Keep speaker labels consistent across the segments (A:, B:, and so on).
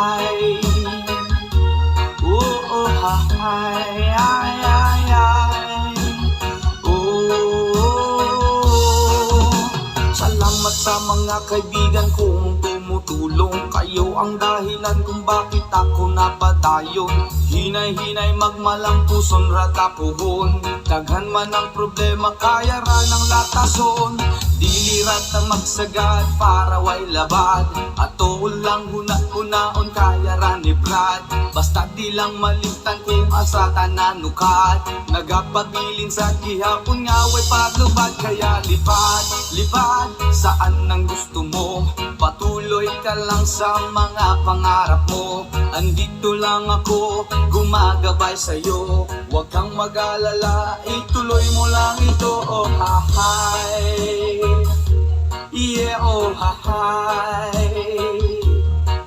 A: hi. Oh, oh, hi, ay, ay, ay. Oh, salamat sa mga kaibigan kong tumutulong. Kayo ang dahilan kung bakit ako napadayon. Hinay-hinay magmalang puson ratapuhon. Daghan man ang problema kaya ra ng latason. Dilirat na magsagad para way labad. Ato lang huna-hunaon kaya ra ni Brad. Basta di lang malimtan kung asa tananukat. Nagapabilin sa gihapon nga way paglubad. Kaya lipad, lipad saan ang gusto mo. Patuloy ka lang sa mga pangarap mo. Andito lang ako, gumagabay sa'yo. Huwag kang mag-alala, ituloy mo lang ito. Oh, hi. Yeah, oh, hi.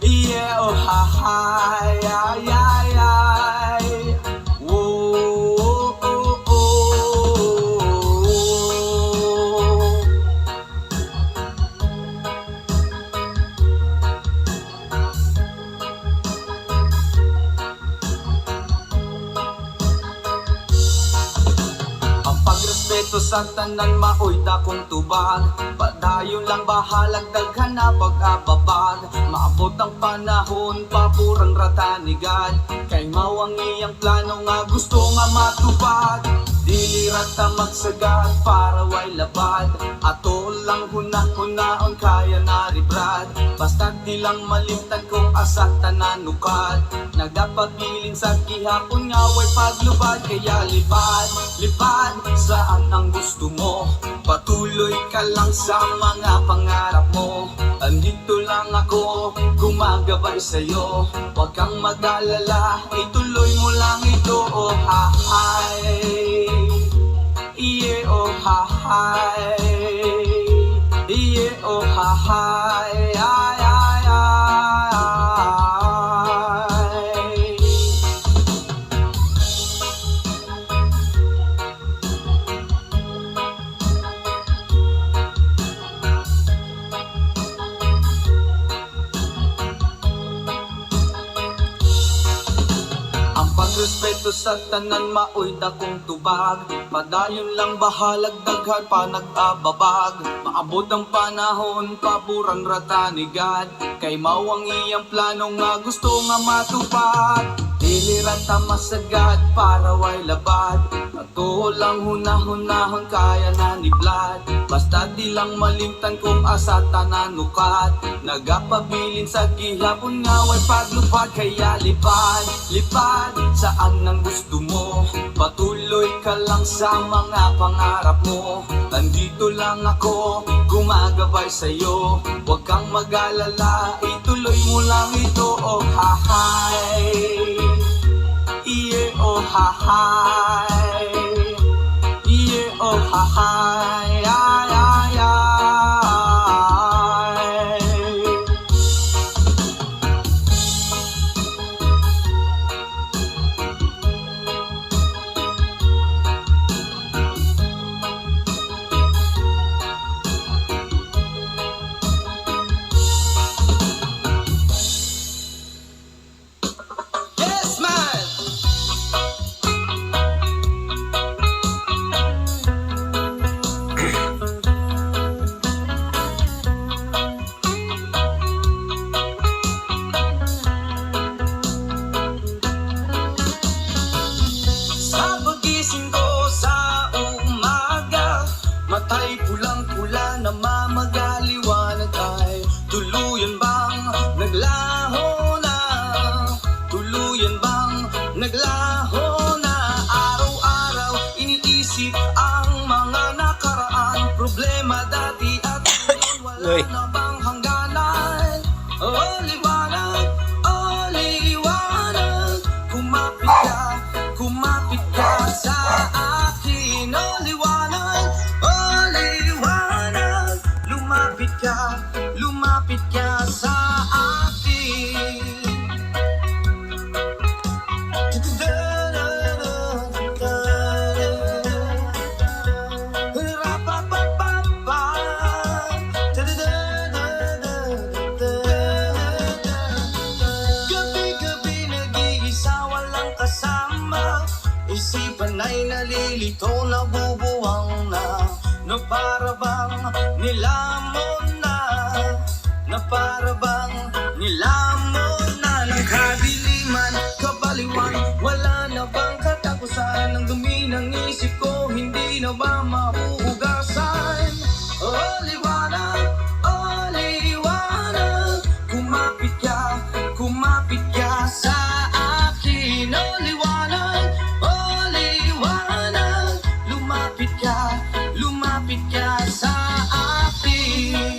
A: Yeah, oh, hi. Ay, ay, ay. Whoa, oh, oh, oh. Ang pagrespeto sa tanan maoy dakong tubag. Padayon lang bahalag daghan na pag-ababag. Maabot ang panahon papurang ratanigad. Kay mawang iyang plano nga gusto nga matupad. Dilirat ta magsagad para way labad. Ato lang huna-hunaon kaya na ribrad. Basta di lang malimtan kung asa tananukat. Nagapabilin sa gihapon nga way paglubad. Kaya lipad, lipad saan ang gusto mo. Patuloy ka lang sa mga pangarap mo. Andito lang ako, gumagabay sa'yo. Huwag kang mag-alala, ituloy mo lang ito. Oh, hi. Yeah, oh, hi. Yeah, oh, hi. Ay, ay, ay. Ang pagrespeto sa tanan maoy dakong tubag. Padayon lang bahalag daghan pa nag-ababag. Maabot ang panahon paburang ratanigad. Kay mawang iyang plano nga gusto nga matupad. Dilirat ta masagad para way labad. Ato lang huna-hunahon kaya na ni Vlad. Basta di lang malimtan kung asa tananukat. Nagapabilin sa gihapon nga way paglupad. Kaya lipad, lipad saan ang gusto mo. Patuloy ka lang sa mga pangarap mo. Andito lang ako, gumagabay sa'yo. Huwag kang mag-alala, ituloy mo lang ito. Oh, hi. Yeah, oh, hi. Yeah, oh, hi. Ay, ay, ay. Yes, man! Sa pagising ko sa umaga, matay pulang-pula na mamagaliwanag ay tuluyan bang naglaho na? Tuluyan bang naglaho na? Araw-araw iniisip ang mga nakaraan. Problema dati at ngayon wala na bang hangganan? Oh, liwanag, oh, liwanag. Kumapit ka sa akin. Oh, liwanag, oh, liwanag. Lumapit ka sa akin. Rapapapapa. panay nalilito, nabubuwang na para bang nilamon na para bang nilamon na ng kadiliman, kabaliwan, wala na bang katapusan, ang dumi ng isip ko, hindi na ba mahuhugasan? Oh, liwanag, kumapit ka sa akin. Oh, liwanag, lumapit ka sa akin.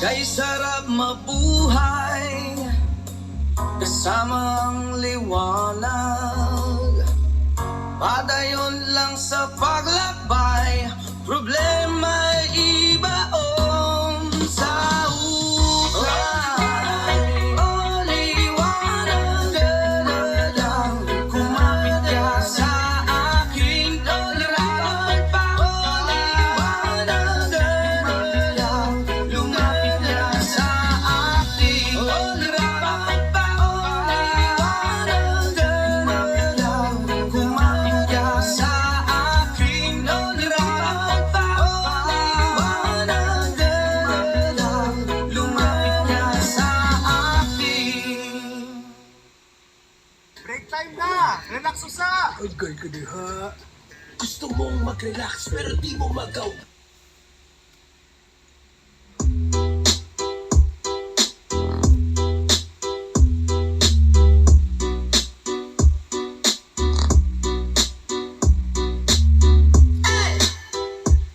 A: Kay sarap mabuhay kasama ang liwanag, padayon lang sa paglakbay, problema'y ibaon sa ukay. Oh, liwanag, kumapit ka sa akin. Oh, liwanag, lumapit ka sa akin. Oh, liwanag, kumapit ka sa akin. Oh, liwanag, lumapit ka sa akin.
B: Break time na! Relax usa!
C: Agay ka diha. Gusto mong mag-relax pero di mo magaw.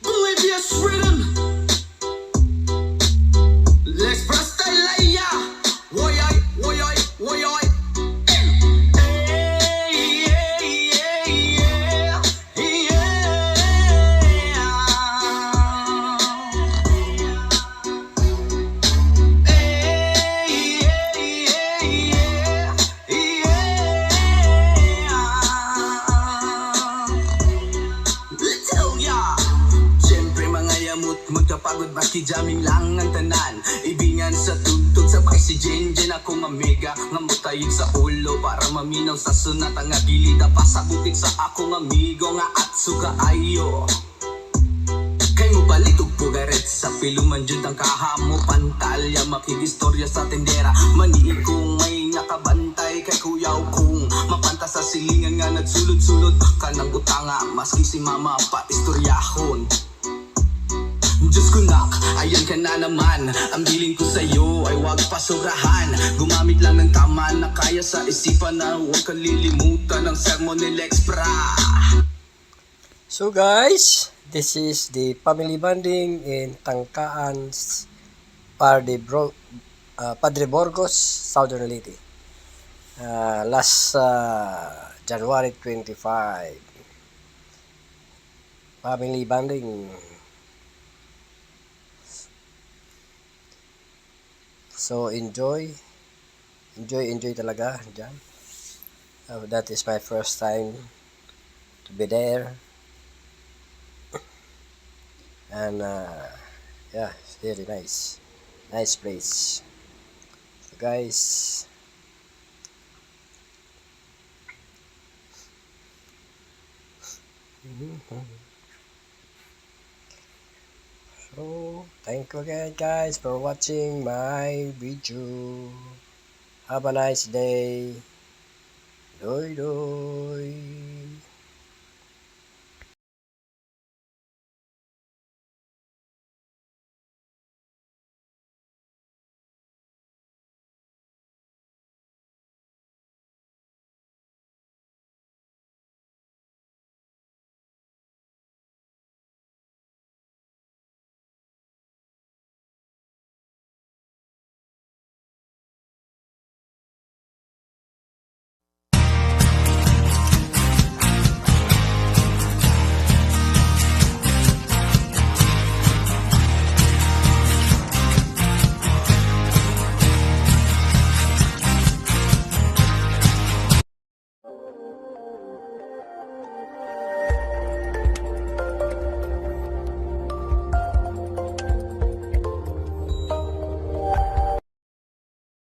A: Bolivia's rhythm. Let's press the layer. Woyoy, woyoy, woyoy. Siyempre mga yamot, magkapagod maski jamming lang ang tanan. Ibingan sa tugtog, sabay si Jenjen akong amiga. Ngamutayig sa ulo para maminaw sa sunat. Ang agilida pa sa bukid sa akong amigo nga atsuga ayo. Kay mo balitog pugaret sa piluman jud ang kahamo pantalya, makigistorya sa tendera. Maniig kong may nakabantay kay kuyaw kong mapanta sa silingan nga nagsulod-sulod kanang utanga maski si mama pa istoryahon. Diyos ko nak, ayan ka na naman. Ang bilin ko sa'yo ay wag pasurahan. Gumamit lang ng tama na kaya sa isipan na huwag kalilimutan ang sermon ni Lex Pra.
C: So guys, this is the family bonding in Tangkaan, Padre Burgos, Southern Leyte. Last January 25. Family bonding. So enjoy talaga dyan. That is my first time to be there. And yeah, it's really nice place. So guys, so thank you again guys for watching my video. Have a nice day. Doy doy.